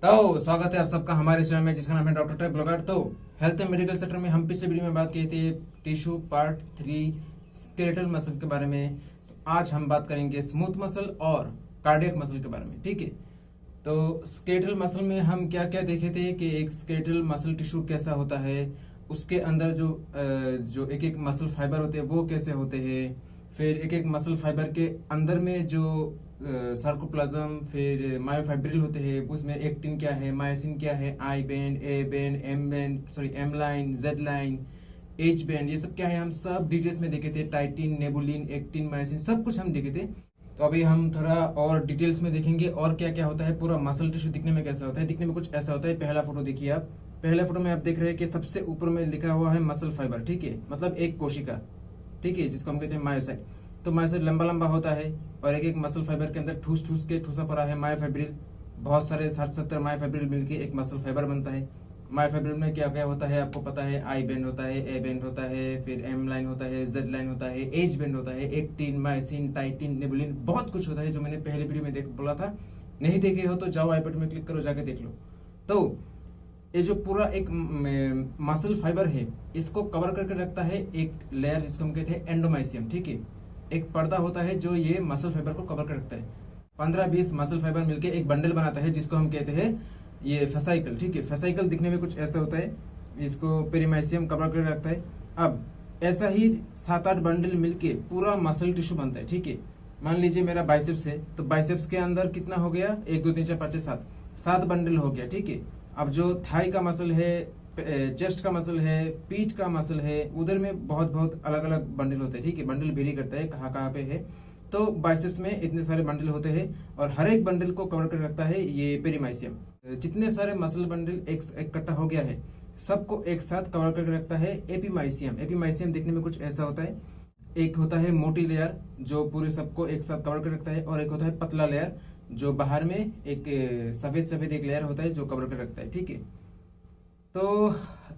तो स्वागत है आप सबका हमारे चैनल में जिसका नाम है डॉक्टर टेक ब्लॉगर। तो हेल्थ एंड मेडिकल सेक्टर में हम पिछले वीडियो में बात किए थे टिश्यू पार्ट 3 स्केलेटल मसल के बारे में। तो आज हम बात करेंगे स्मूथ मसल और कार्डियक मसल के बारे में। ठीक है, तो स्केलेटल मसल में हम क्या क्या देखे थे कि एक स्केलेटल मसल टिश्यू कैसा होता है, उसके अंदर जो एक एक मसल फाइबर होते हैं वो कैसे होते हैं, फिर एक एक मसल फाइबर के अंदर में जो सार्कोप्लाज्म फिर मायोफाइब्रिल होते हैं उसमें एक्टिन क्या है, मायोसिन क्या है, I band, A band, M line, Z line, H band, ये सब क्या है हम सब डिटेल्स में देखे थे। टाइटिन, नेबुलिन, एक्टिन, मायोसिन सब कुछ हम देखे थे। तो अभी हम थोड़ा और डिटेल्स में देखेंगे और क्या क्या होता है, पूरा मसल टिश्यू दिखने में कैसा होता है। दिखने में कुछ ऐसा होता है। पहला फोटो देखिए आप। पहला फोटो में आप देख रहे हैं कि सबसे ऊपर में लिखा हुआ है मसल फाइबर। ठीक है, मतलब एक कोशिका, ठीक है, जिसको हम कहते हैं मायोसाइट। तो मायोसाइट लंबा लंबा होता है और एक एक मसल फाइबर के अंदर ठूस ठूस के ठूसा पड़ा है मायोफाइब्रिल। बहुत सारे 60-70 मायोफाइब्रिल मिलके एक मसल फाइबर बनता है। मायोफाइब्रिल में क्या क्या होता है आपको पता है। आई बैंड होता है, ए बैंड होता है, फिर एम लाइन होता है, जेड लाइन होता है, एच बैंड होता है, एक्टिन, मायोसिन, टाइटिन, नेबुलिन, बहुत कुछ होता है जो मैंने पहले वीडियो में बोला था। नहीं देखे हो तो जाओ आई बटन में क्लिक करो, जाके देख लो। तो ये जो पूरा एक मसल फाइबर है इसको कवर करके रखता है एक लेयर जिसको हम कहते हैं एंडोमाइसियम। ठीक है, एक पर्दा होता है जो ये मसल फाइबर को कवर कर रखता है। 15-20 मसल फाइबर मिलके एक बंडल बनाता है जिसको हम कहते हैं ये फेसाइकल। ठीक है, फेसाइकल दिखने में कुछ ऐसा होता है, इसको पेरीमाइसियम कवर कर रखता है। अब ऐसा ही 7-8 बंडल मिलके पूरा मसल टिश्यू बनता है। ठीक है, मान लीजिए मेरा बाइसेप्स है तो बाइसेप्स के अंदर कितना हो गया, 1 2 3 4 5 6 7 बंडल हो गया। ठीक है, अब जो थाई का मसल है, चेस्ट का मसल है, पीठ का मसल है, उधर में बहुत बहुत अलग अलग बंडल होते हैं। ठीक है, बंडल वेरी करता है कहाँ कहाँ पे है। तो बाइसेप्स में इतने सारे बंडल होते हैं और हर एक बंडल को कवर कर रखता है ये पेरीमाइसियम। जितने सारे मसल बंडल एक इकट्ठा हो गया है सबको एक साथ कवर करके रखता है एपीमाइसियम। एपीमाइसियम देखने में कुछ ऐसा होता है। एक होता है मोटी लेयर जो पूरे सबको एक साथ कवर कर रखता है और एक होता है पतला लेयर जो बाहर में एक सफेद सफेद एक लेयर होता है जो कवर कर रखता है। ठीक है, तो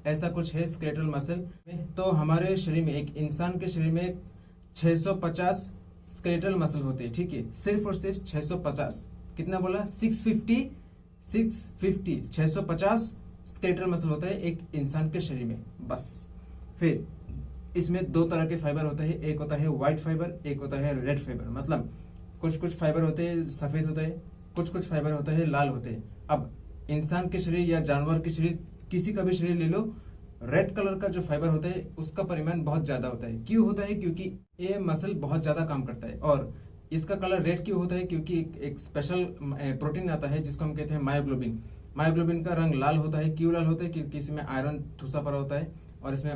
ऐसा कुछ है स्केलेटल मसल में। तो हमारे शरीर में, एक इंसान के शरीर में 650 स्केलेटल मसल होते हैं। ठीक है, सिर्फ और सिर्फ 650। कितना बोला, 650 650 स्केलेटल मसल होता है एक इंसान के शरीर में, बस। फिर इसमें 2 तरह के फाइबर होते हैं, एक होता है व्हाइट फाइबर, एक होता है रेड फाइबर। मतलब कुछ कुछ फाइबर होते हैं सफेद होते हैं, कुछ कुछ फाइबर होते हैं लाल होते हैं। अब इंसान के शरीर या जानवर के शरीर, किसी का भी शरीर ले लो, रेड कलर का जो फाइबर होता है उसका परिमाण बहुत ज्यादा होता है। क्यों होता है, क्योंकि ये मसल बहुत ज्यादा काम करता है। और इसका कलर रेड क्यों होता है, क्योंकि एक स्पेशल प्रोटीन आता है जिसको हम कहते हैं मायोग्लोबिन। मायोग्लोबिन का रंग लाल होता है। क्यों लाल होता है, क्योंकि इसमें आयरन ठूसा पड़ा होता है और इसमें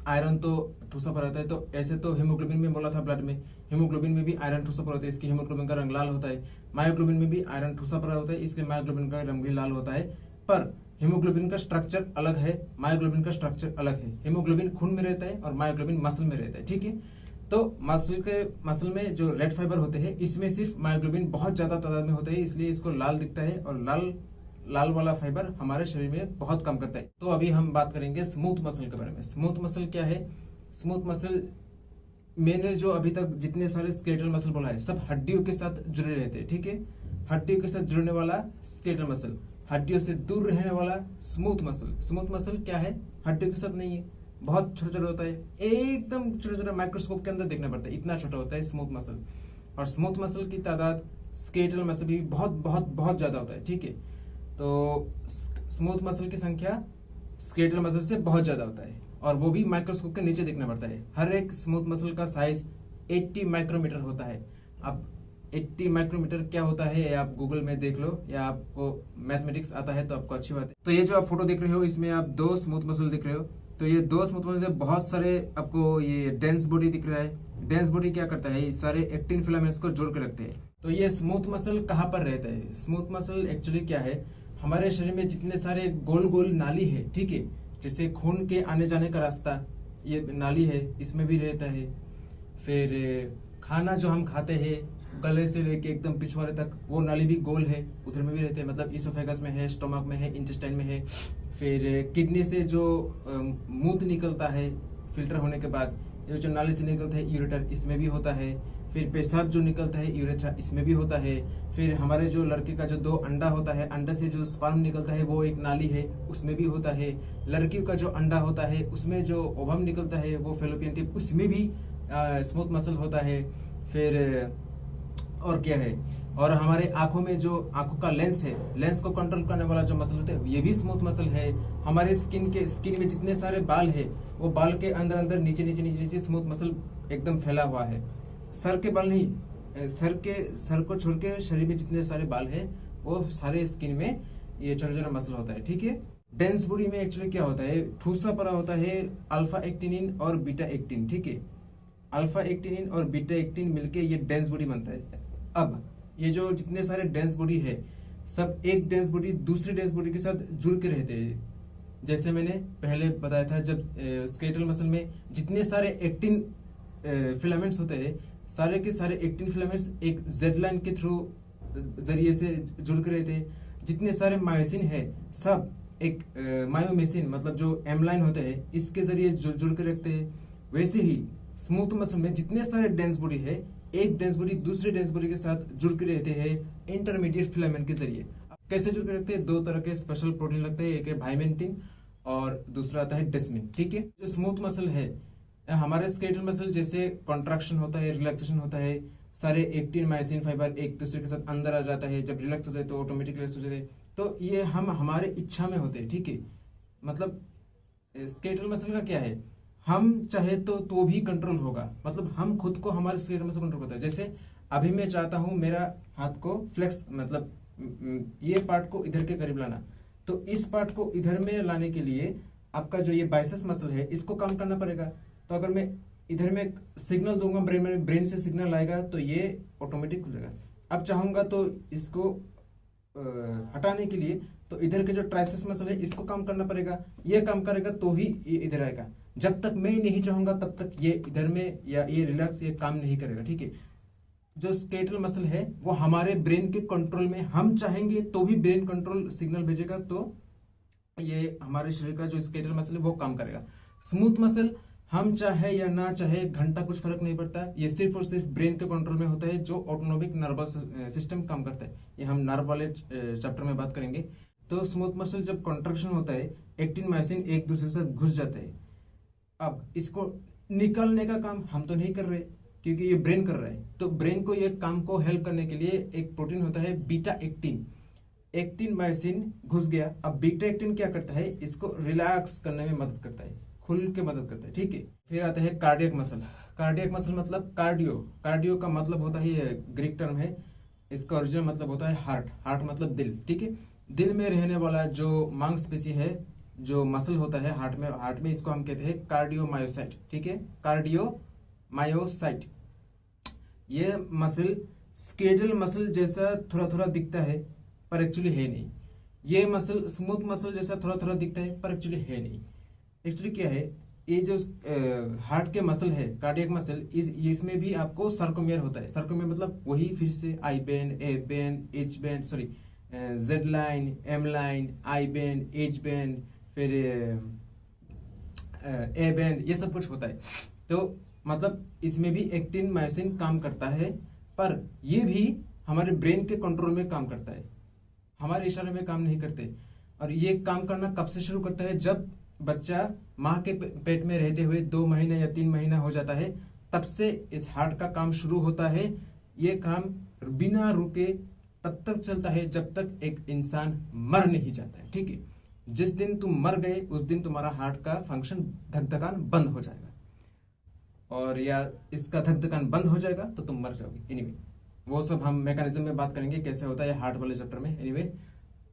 आयरन तो ठूसा पड़ा रहता है। तो ऐसे तो हीमोग्लोबिन में बोला था ब्लड में, हीमोग्लोबिन में भी आयरन ठूसा पड़ा होता है, इसकी हीमोग्लोबिन का रंग लाल होता है। मायोग्लोबिन में भी आयरन ठूसा पड़ा होता है, इसके मायोग्लोबिन का रंग भी लाल होता है। पर हीमोग्लोबिन का स्ट्रक्चर अलग है, मायोग्लोबिन का स्ट्रक्चर अलग है। हीमोग्लोबिन खून में रहता है और मायोग्लोबिन मसल में रहता है। ठीक है, तो मसल में जो रेड फाइबर होते हैं इसमें सिर्फ मायोग्लोबिन बहुत ज्यादा तादाद में होता है, इसलिए इसको लाल दिखता है। और लाल वाला फाइबर हमारे शरीर में बहुत कम करता है। तो अभी हम बात करेंगे स्मूथ मसल के बारे में। स्मूथ मसल क्या है, स्मूथ मसल मैंने जो अभी तक जितने सारे स्केलेटल मसल बोला है सब हड्डियों के साथ जुड़े रहते हैं। ठीक है, हड्डियों के साथ जुड़ने वाला स्केलेटल मसल, हड्डियों से दूर रहने वाला स्मूथ मसल। स्मूथ मसल क्या है, हड्डियों के साथ नहीं है, बहुत छोटा छोटा होता है, एकदम छोटा छोटा माइक्रोस्कोप के अंदर देखना पड़ता है, इतना छोटा होता है स्मूथ मसल। और स्मूथ मसल की तादाद स्केलेटल मसल भी बहुत बहुत बहुत ज्यादा होता है। ठीक है, तो स्मूथ मसल की संख्या स्केलेटल मसल से बहुत ज्यादा होता है और वो भी माइक्रोस्कोप के नीचे देखना पड़ता है। हर एक स्मूथ मसल का साइज 80 माइक्रोमीटर होता है। अब 80 माइक्रोमीटर क्या होता है ये आप गूगल में देख लो, या आपको मैथमेटिक्स आता है तो आपको अच्छी बात है। तो ये जो आप फोटो देख रहे हो इसमें आप 2 स्मूथ मसल दिख रहे हो। तो ये 2 स्मूथ मसल से बहुत सारे आपको ये डेंस बॉडी दिख रहा है। डेंस बॉडी क्या करता है, ये सारे एक्टिन फिलामेंट्स को जोड़ के रखते हैं। तो ये स्मूथ मसल कहाँ पर रहता है, स्मूथ मसल एक्चुअली क्या है, हमारे शरीर में जितने सारे गोल गोल नाली है, ठीक है, जैसे खून के आने जाने का रास्ता ये नाली है, इसमें भी रहता है। फिर खाना जो हम खाते हैं गले से लेके एकदम पिछवाड़े तक वो नाली भी गोल है, उधर में भी रहते हैं। मतलब इसोफेगस में है, स्टोमक में है, इंटेस्टाइन में है। फिर किडनी से जो मूत्र निकलता है फिल्टर होने के बाद ये जो नाली से निकलता है यूरेटर, इसमें भी होता है। फिर पेशाब जो निकलता है यूरेथ्रा, इसमें भी होता है। फिर हमारे जो लड़के का जो 2 अंडा होता है, अंडा से जो स्पर्म निकलता है वो एक नाली है, उसमें भी होता है। लड़कियों का जो अंडा होता है उसमें जो ओवम निकलता है वो फेलोपियन ट्यूब, उसमें भी स्मूथ मसल होता है। फिर और क्या है, और हमारे आंखों में जो आंखों का लेंस है, लेंस को कंट्रोल करने वाला जो मसल होता है ये भी स्मूथ मसल है। हमारे स्किन में जितने सारे बाल है वो बाल के अंदर अंदर नीचे नीचे नीचे नीचे स्मूथ मसल एकदम फैला हुआ है। सर के बाल नहीं, सर को छोड़ के शरीर में जितने सारे बाल है वो सारे स्किन में ये छोटा छोटा मसल होता है, ठीक है। डेंस बॉडी में एक्चुअली क्या होता है, ठूसा पड़ा होता है अल्फा एक्टिनिन और बीटा एक्टिन, ठीक है। अल्फा एक्टिनिन और बीटा एक्टिन मिलके ये डेंस बॉडी बनता है। अब ये जो जितने सारे डेंस बॉडी है सब एक डेंस बॉडी दूसरे डेंस बॉडी के साथ जुड़ के रहते हैं। जैसे मैंने पहले बताया था, जब स्केलेटल मसल में जितने सारे एक्टिन फिलामेंट्स होते हैं, सारे के सारे एक्टिन फिलामेंट्स एक जेड लाइन के थ्रू जरिए से जुड़ के रहते हैं। जितने सारे मायोसिन है सब एक मायोमेसिन मतलब जो एम लाइन होते हैं इसके जरिए जुड़ के रखते हैं। वैसे ही स्मूथ मसल में जितने सारे डेंस बॉडी है, एक डेंस बॉडी दूसरे डेंस बॉडी के साथ जुड़ के रहते हैं इंटरमीडिएट फिलामेंट के जरिए। कैसे जुड़ के रखते हैं, 2 तरह के स्पेशल प्रोटीन लगते हैं, एक है भाइमेंटिन और दूसरा आता है डेस्मिन, ठीक है। जो स्मूथ मसल है, हमारे स्केलेटल मसल जैसे कॉन्ट्रैक्शन होता है, रिलैक्सेशन होता है, सारे एक्टिन मायोसिन फाइबर एक दूसरे के साथ अंदर आ जाता है। जब रिलैक्स होता है तो ऑटोमेटिक रिलैक्स हो जाते हैं। तो ये हम हमारे इच्छा में होते हैं, ठीक है। मतलब स्केलेटल मसल का क्या है, हम चाहे तो भी कंट्रोल होगा, मतलब हम खुद को हमारे स्केलेटल मसल कंट्रोल करता है। जैसे अभी मैं चाहता हूं मेरा हाथ को फ्लेक्स मतलब ये पार्ट को इधर के करीब लाना, तो इस पार्ट को इधर में लाने के लिए आपका जो ये बाइसेप्स मसल है इसको काम करना पड़ेगा। तो अगर मैं इधर में सिग्नल दूंगा ब्रेन से सिग्नल आएगा तो ये ऑटोमेटिक खुलेगा। अब चाहूंगा तो इसको हटाने के लिए तो इधर के जो ट्राइसेप्स मसल है इसको काम करना पड़ेगा, ये काम करेगा तो ही ये इधर आएगा। जब तक मैं नहीं चाहूंगा तब तक ये इधर में या ये रिलैक्स ये काम नहीं करेगा, ठीक है। जो स्केलेटल मसल है वो हमारे ब्रेन के कंट्रोल में, हम चाहेंगे तो भी ब्रेन कंट्रोल सिग्नल भेजेगा तो ये हमारे शरीर का जो स्केलेटल मसल है वो काम करेगा। स्मूथ मसल हम चाहे या ना चाहे घंटा कुछ फर्क नहीं पड़ता, ये सिर्फ और सिर्फ ब्रेन के कंट्रोल में होता है, जो ऑटोनोमिक नर्वस सिस्टम काम करता है। ये हम नर्व वाले चैप्टर में बात करेंगे। तो स्मूथ मसल जब कॉन्ट्रैक्शन होता है, एक्टिन मायोसिन एक दूसरे के साथ घुस जाते हैं। अब इसको निकालने का काम हम तो नहीं कर रहे क्योंकि ये ब्रेन कर रहा है। तो ब्रेन को ये काम को हेल्प करने के लिए एक प्रोटीन होता है बीटा एक्टिन। एक्टिन मायोसिन घुस गया, अब बीटा एक्टिन क्या करता है, इसको रिलैक्स करने में मदद करता है, खुल के मदद करता है, ठीक है। फिर आता है कार्डियक मसल। कार्डियक मसल मतलब कार्डियो, कार्डियो का मतलब होता है, ये ग्रीक टर्म है, इसका ओरिजिनल मतलब होता है हार्ट, हार्ट मतलब दिल, ठीक है। दिल में रहने वाला जो मांसपेशी है, जो मसल होता है हार्ट में इसको हम कहते हैं कार्डियोमायोसाइट, ठीक है, कार्डियोमायोसाइट। ये मसल स्केलेटल मसल जैसा थोड़ा थोड़ा दिखता है पर एक्चुअली है नहीं। ये मसल स्मूथ मसल जैसा थोड़ा थोड़ा दिखता है पर एक्चुअली है नहीं। एक्चुअली क्या है, ये जो हार्ट के मसल है कार्डियक मसल, इसमें भी आपको सर्कोमियर होता है। सर्कोमियर मतलब वही फिर से I band, A band, H band, sorry Z line, M line, I band, H band, फिर ए बैंड, ये सब कुछ होता है। तो मतलब इसमें भी एक्टिन मायोसिन काम करता है, पर ये भी हमारे ब्रेन के कंट्रोल में काम करता है, हमारे इशारे में काम नहीं करते। और ये काम करना कब से शुरू करता है, जब बच्चा माँ के पेट में रहते हुए 2 महीने या 3 महीना हो जाता है, तब से इस हार्ट का काम शुरू होता है। ये काम बिना रुके तब तक चलता है जब तक एक इंसान मर नहीं जाता है, ठीक है। जिस दिन तुम मर गए उस दिन तुम्हारा हार्ट का फंक्शन धक-धकान बंद हो जाएगा, और या इसका धक-धकान बंद हो जाएगा तो तुम मर जाओगे। एनीवे वो सब हम मैकेनिज्म में बात करेंगे कैसे होता है हार्ट वाले चैप्टर में। एनीवे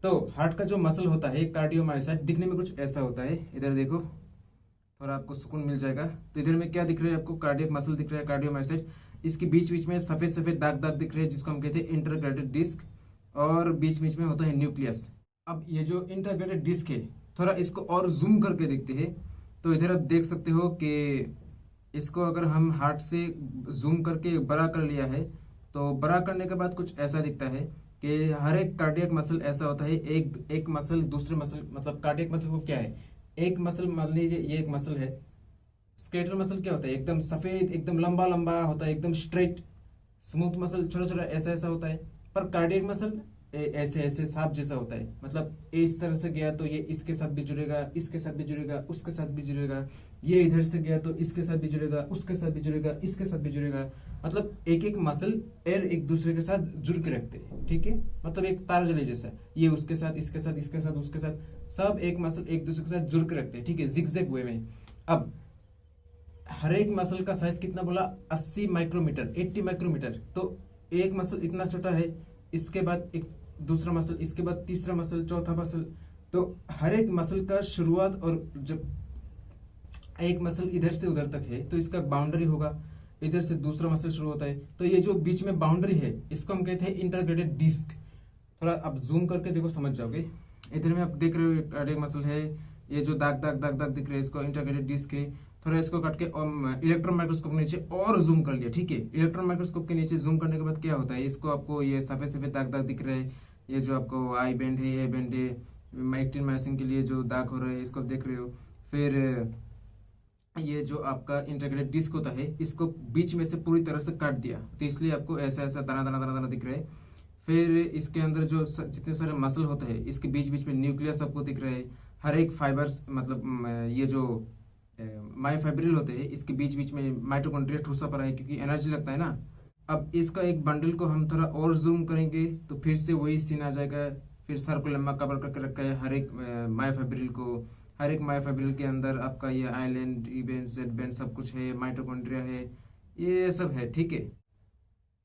तो हार्ट का जो मसल होता है कार्डियोमायोसाइट, दिखने में कुछ ऐसा होता है, इधर देखो थोड़ा आपको सुकून मिल जाएगा। तो इधर में क्या दिख रहा है आपको, कार्डियक मसल दिख रहा है, कार्डियोमायोसाइट। इसके बीच बीच में सफेद सफेद दाग दाग दिख रहे हैं जिसको हम कहते हैं इंटरग्रेटेड डिस्क, और बीच बीच में होता है न्यूक्लियस। अब ये जो इंटरग्रेटेड डिस्क है, थोड़ा इसको और जूम करके देखते हैं तो इधर आप देख सकते हो कि इसको अगर हम हार्ट से जूम करके बड़ा कर लिया है तो बड़ा करने के बाद कुछ ऐसा दिखता है कि हर एक कार्डियक मसल ऐसा होता है, एक मसल दूसरे मसल, मतलब कार्डियक मसल को क्या है, एक मसल मान लीजिए ये एक मसल है, स्केलेटल मसल क्या होता है, एकदम सफेद, एकदम लंबा लंबा होता है, एकदम स्ट्रेट। स्मूथ मसल छोटा छोटा ऐसा ऐसा होता है। पर कार्डियक मसल ऐसे ऐसे सांप जैसा होता है, मतलब इस तरह से गया तो ये इसके साथ भी जुड़ेगा, इसके साथ भी जुड़ेगा, उसके साथ भी जुड़ेगा। ये इधर से गया तो इसके साथ भी जुड़ेगा, उसके साथ भी जुड़ेगा, इसके साथ भी जुड़ेगा। मतलब एक एक मसल एयर एक दूसरे के साथ जुड़ के रखते हैं, ठीक है। मतलब एक तार जले जैसा, ये उसके साथ, इसके साथ, इसके साथ, उसके साथ, सब एक मसल एक दूसरे के साथ जुड़ के रखते हैं, ठीक है, जिगजैग वे में। अब हर एक मसल का साइज कितना बोला, 80 माइक्रोमीटर, 80 माइक्रोमीटर। तो एक मसल इतना छोटा है, इसके बाद एक दूसरा मसल, इसके बाद तीसरा मसल, चौथा मसल। तो हर एक मसल का शुरुआत, और जब एक मसल इधर से उधर तक है तो इसका बाउंड्री होगा, इधर से दूसरा मसल शुरू होता है। तो ये जो बीच में बाउंड्री है इसको हम कहते हैं इंटरग्रेटेड डिस्क। थोड़ा आप जूम करके देखो, समझ जाओगे। इधर में आप देख रहे हो कार्डियक मसल है, ये जो दाग दाग दाग दाग दिख रहे हैं इसको इंटरग्रेटेड डिस्क है। थोड़ा इसको काट के इलेक्ट्रॉन माइक्रोस्कोप के नीचे और जूम कर लिया, ठीक है। इलेक्ट्रॉन माइक्रोस्कोप के नीचे जूम करने के बाद क्या होता है, इसको आपको ये सफेद सफेद दाग दाग दिख रहे हैं, ये जो आपको आई बैंड है, ये बैंड है, एक्टिन मायोसिन के लिए जो दाग हो रहे हैं इसको देख रहे हो। फिर ये जो आपका इंटरग्रेटेड डिस्क होता है इसको बीच में से पूरी तरह से काट दिया, तो इसलिए आपको ऐसा ऐसा दाना दाना दाना दाना दिख रहा है। फिर इसके अंदर जो जितने सारे मसल होते हैं इसके बीच बीच में न्यूक्लियस आपको दिख रहा है। हर एक फाइबर्स, मतलब ये जो मायोफाइब्रिल होते हैं इसके बीच बीच में माइटोकॉन्ड्रिया ठूसा पड़ा है, क्योंकि एनर्जी लगता है ना। अब इसका एक बंडल को हम थोड़ा और जूम करेंगे तो फिर से वही सीन आ जाएगा। फिर सर को लंबा कवर करके रखा है हर एक मायोफाइब्रिल को। हर एक मायोफाइब्रिल के अंदर आपका ये आइलैंड, ई बैंड, जेड बैंड सब कुछ है, माइटोकॉन्ड्रिया है, ये सब है, ठीक है।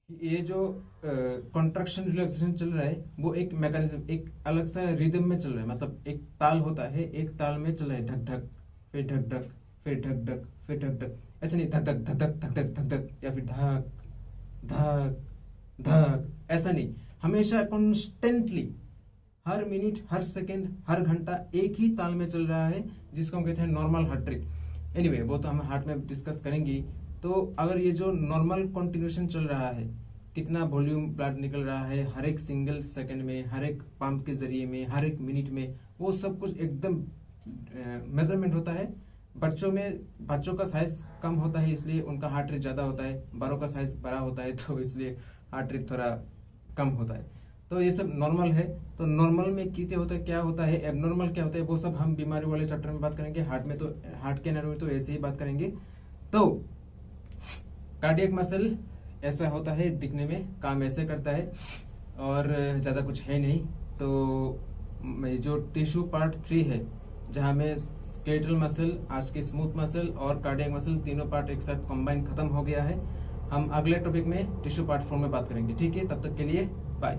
ये जो कॉन्ट्रैक्शन रिलैक्सेशन चल रहा है वो एक मैकेनिज्म, एक अलग सा रिदम में चल रहा है। मतलब एक ताल होता है, एक ताल में चल रहा है, ढक ढक, फिर ढक ढक, फिर ढक ढक, फिर ढक ढक। ऐसे नहीं धक धक धक धक धक धक धक धक, या फिर धक धक धक, ऐसा नहीं। हमेशा कॉन्स्टेंटली हर मिनट, हर सेकंड, हर घंटा एक ही ताल में चल रहा है, जिसको हम कहते हैं नॉर्मल हार्ट रेट। एनीवे वो तो हम हार्ट में डिस्कस करेंगे। तो अगर ये जो नॉर्मल कंटिन्यूशन चल रहा है, कितना वॉल्यूम ब्लड निकल रहा है हर एक सिंगल सेकंड में, हर एक पंप के जरिए में, हर एक मिनट में, वो सब कुछ एकदम मेजरमेंट होता है। बच्चों का साइज कम होता है इसलिए उनका हार्ट रेट ज्यादा होता है, बड़ों का साइज बड़ा होता है तो इसलिए हार्ट रेट थोड़ा कम होता है। तो ये सब नॉर्मल है। तो नॉर्मल में कितने होता है, क्या होता है, एबनॉर्मल क्या होता है, वो सब हम बीमारी वाले चैप्टर में बात करेंगे। हार्ट के एनाटॉमी तो ऐसे ही बात करेंगे। तो कार्डियक मसल ऐसा होता है दिखने में, काम ऐसे करता है और ज्यादा कुछ है नहीं। तो जो टिश्यू पार्ट 3 है, जहां में स्केलेटल मसल, आज के स्मूथ मसल और कार्डियक मसल तीनों पार्ट एक साथ कंबाइन खत्म हो गया है। हम अगले टॉपिक में टिश्यू पार्ट 4 में बात करेंगे, ठीक है। तब तक के लिए बाय।